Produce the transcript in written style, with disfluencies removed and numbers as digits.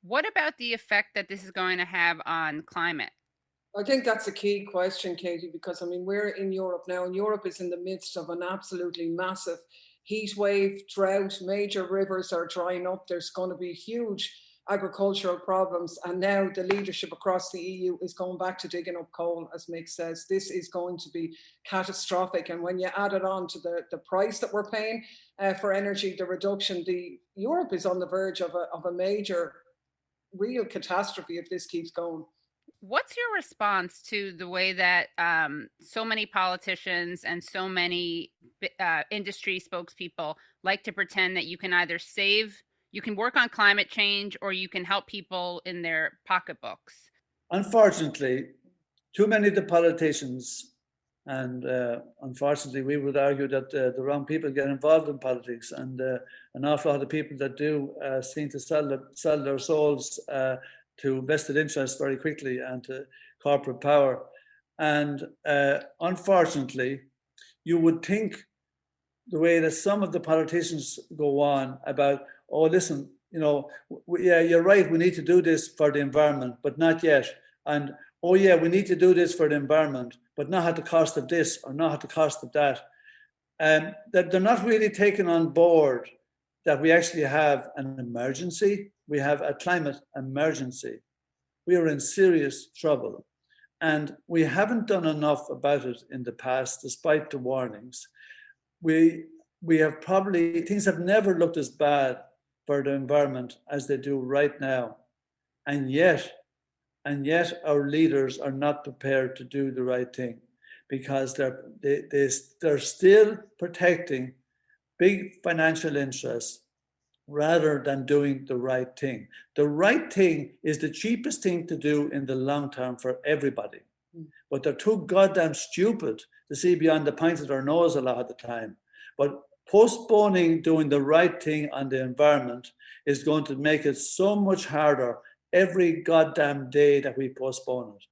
What about the effect that this is going to have on climate? I think that's a key question, Katie, because I mean, we're in Europe now, and Europe is in the midst of an absolutely massive heat wave, drought, major rivers are drying up. There's going to be huge agricultural problems. And now the leadership across the EU is going back to digging up coal, as Mick says. This is going to be catastrophic. And when you add it on to the price that we're paying for energy, the reduction, the Europe is on the verge of a major, real catastrophe if this keeps going. What's your response to the way that so many politicians and so many industry spokespeople like to pretend that you can either you can work on climate change, or you can help people in their pocketbooks? Unfortunately, too many of the politicians, and unfortunately, we would argue that the wrong people get involved in politics, and an awful lot of people that do seem to sell their souls to vested interests very quickly and to corporate power. And unfortunately, you would think the way that some of the politicians go on about, oh, listen, yeah, you're right, we need to do this for the environment, but not yet. And, oh, yeah, we need to do this for the environment, but not at the cost of this or not at the cost of that. That they're not really taking on board that we actually have an emergency. We have a climate emergency. We are in serious trouble. And we haven't done enough about it in the past, despite the warnings. We have probably, things have never looked as bad for the environment as they do right now. And yet our leaders are not prepared to do the right thing, because they're still protecting big financial interests rather than doing the right thing. The right thing is the cheapest thing to do in the long term for everybody. But they're too goddamn stupid to see beyond the point of their nose a lot of the time. But postponing doing the right thing on the environment is going to make it so much harder every goddamn day that we postpone it.